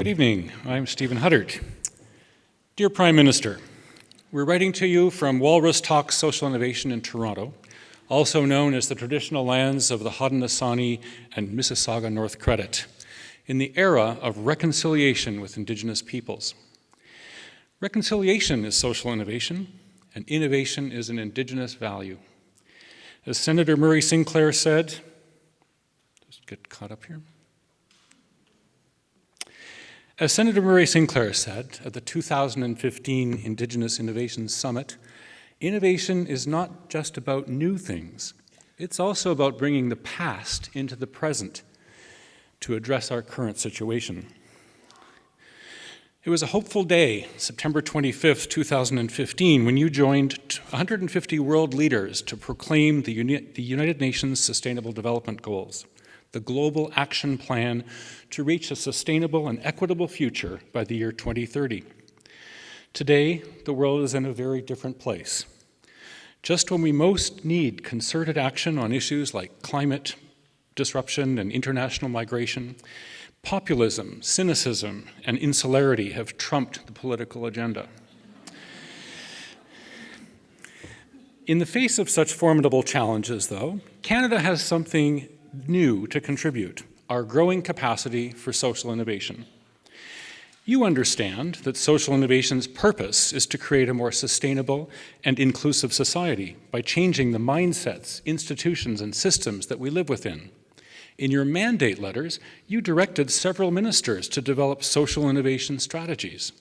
Good evening. I'm Stephen Huddart. Dear Prime Minister, we're writing to you from Walrus Talks Social Innovation in Toronto, also known as the traditional lands of the Haudenosaunee and Mississauga North Credit, in the era of reconciliation with Indigenous peoples. Reconciliation is social innovation, and innovation is an Indigenous value. As Senator Murray Sinclair said, just get caught up here. As Senator Murray Sinclair said at the 2015 Indigenous Innovation Summit, innovation is not just about new things. It's also about bringing the past into the present to address our current situation. It was a hopeful day, September 25th, 2015, when you joined 150 world leaders to proclaim the United Nations Sustainable Development Goals, the global action plan to reach a sustainable and equitable future by the year 2030. Today, the world is in a very different place. Just when we most need concerted action on issues like climate disruption and international migration, populism, cynicism, and insularity have trumped the political agenda. In the face of such formidable challenges, though, Canada has something new to contribute: our growing capacity for social innovation. You understand that social innovation's purpose is to create a more sustainable and inclusive society by changing the mindsets, institutions, and systems that we live within. In your mandate letters, you directed several ministers to develop social innovation strategies.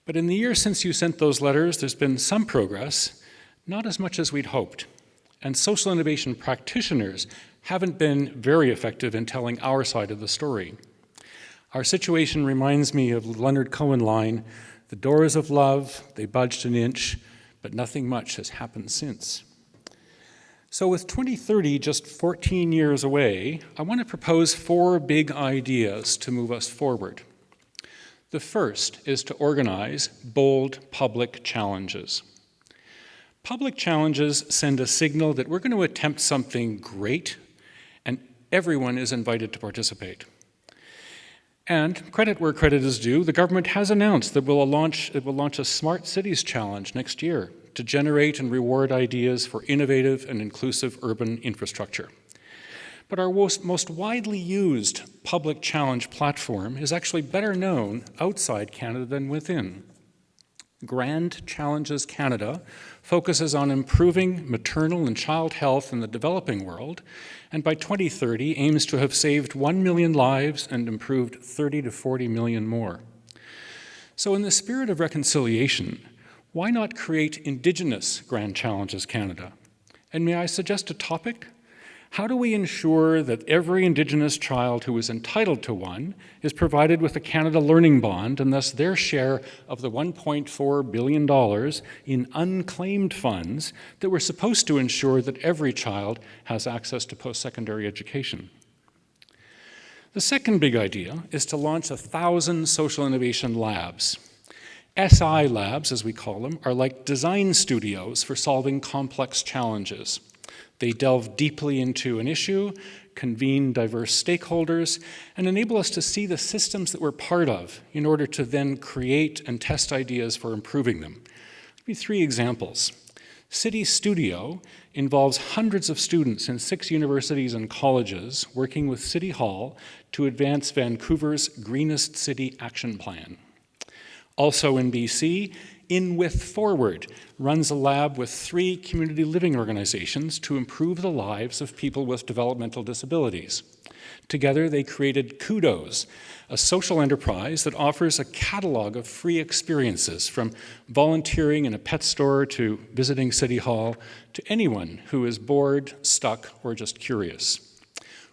But in the year since you sent those letters, there's been some progress, not as much as we'd hoped. And social innovation practitioners haven't been very effective in telling our side of the story. Our situation reminds me of the Leonard Cohen line, "The doors of love, they budged an inch, but nothing much has happened since." So with 2030 just 14 years away, I want to propose 4 big ideas to move us forward. The first is to organize bold public challenges. Public challenges send a signal that we're going to attempt something great, and everyone is invited to participate. And credit where credit is due, the government has announced that it will launch a Smart Cities Challenge next year to generate and reward ideas for innovative and inclusive urban infrastructure. But our most widely used public challenge platform is actually better known outside Canada than within. Grand Challenges Canada focuses on improving maternal and child health in the developing world, and by 2030 aims to have saved 1 million lives and improved 30 to 40 million more. So in the spirit of reconciliation, why not create Indigenous Grand Challenges Canada? And may I suggest a topic? How do we ensure that every Indigenous child who is entitled to one is provided with a Canada Learning Bond, and thus their share of the $1.4 billion in unclaimed funds that were supposed to ensure that every child has access to post-secondary education? The second big idea is to launch 1,000 social innovation labs. SI labs, as we call them, are like design studios for solving complex challenges. They delve deeply into an issue, convene diverse stakeholders, and enable us to see the systems that we're part of in order to then create and test ideas for improving them. I'll give you 3 examples. City Studio involves hundreds of students in 6 universities and colleges working with City Hall to advance Vancouver's Greenest City Action Plan. Also in BC, In With Forward runs a lab with 3 community living organizations to improve the lives of people with developmental disabilities. Together, they created Kudos, a social enterprise that offers a catalog of free experiences, from volunteering in a pet store to visiting City Hall, to anyone who is bored, stuck, or just curious.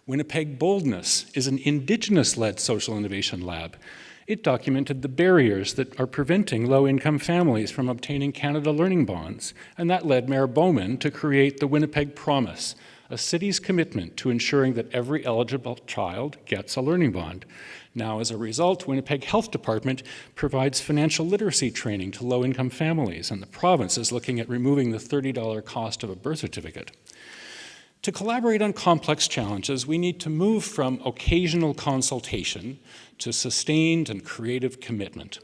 Winnipeg Boldness is an Indigenous-led social innovation lab. It documented the barriers that are preventing low-income families from obtaining Canada Learning Bonds, and that led Mayor Bowman to create the Winnipeg Promise, a city's commitment to ensuring that every eligible child gets a learning bond. Now, as a result, Winnipeg Health Department provides financial literacy training to low-income families, and the province is looking at removing the $30 cost of a birth certificate. To collaborate on complex challenges, we need to move from occasional consultation to sustained and creative commitment.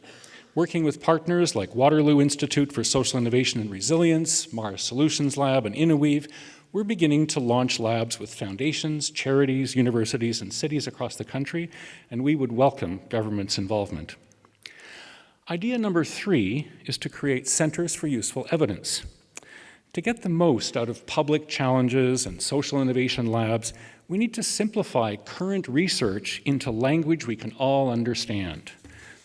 Working with partners like Waterloo Institute for Social Innovation and Resilience, Mars Solutions Lab, and Innoweave, we're beginning to launch labs with foundations, charities, universities, and cities across the country, and we would welcome government's involvement. Idea number 3 is to create centers for useful evidence. To get the most out of public challenges and social innovation labs, we need to simplify current research into language we can all understand.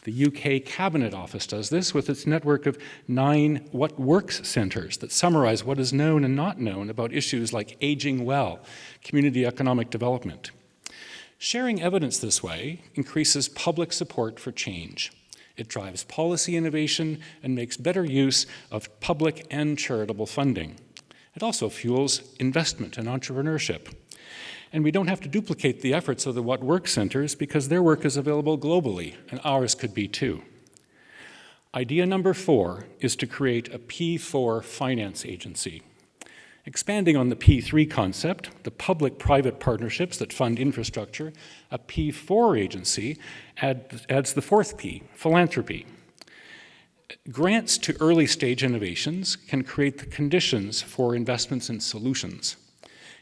The UK Cabinet Office does this with its network of 9 What Works centres that summarize what is known and not known about issues like aging well, community economic development. Sharing evidence this way increases public support for change. It drives policy innovation and makes better use of public and charitable funding. It also fuels investment and entrepreneurship. And we don't have to duplicate the efforts of the What Works centers because their work is available globally, and ours could be too. Idea number 4 is to create a P4 finance agency. Expanding on the P3 concept, the public-private partnerships that fund infrastructure, a P4 agency adds the 4th P, philanthropy. Grants to early-stage innovations can create the conditions for investments in solutions.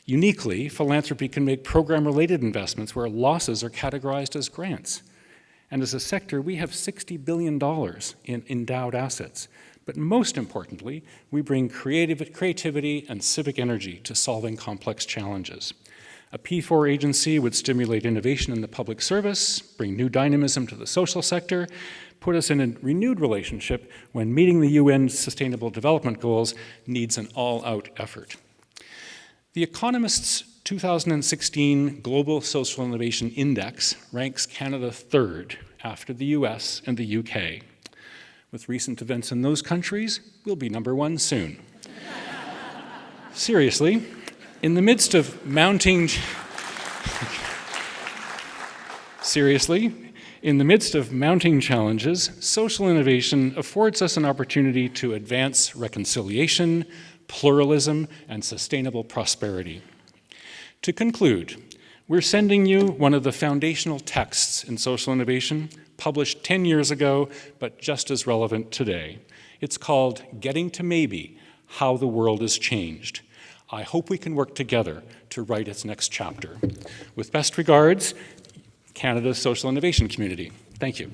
Uniquely, philanthropy can make program-related investments where losses are categorized as grants. And as a sector, we have $60 billion in endowed assets. But most importantly, we bring creativity and civic energy to solving complex challenges. A P4 agency would stimulate innovation in the public service, bring new dynamism to the social sector, put us in a renewed relationship when meeting the UN Sustainable Development Goals needs an all-out effort. The Economist's 2016 Global Social Innovation Index ranks Canada 3rd after the US and the UK. With recent events in those countries, we'll be number 1 soon. Seriously, in the midst of mounting challenges, social innovation affords us an opportunity to advance reconciliation, pluralism, and sustainable prosperity. To conclude, we're sending you one of the foundational texts in social innovation, published 10 years ago, but just as relevant today. It's called Getting to Maybe: How the World Has Changed. I hope we can work together to write its next chapter. With best regards, Canada's social innovation community. Thank you.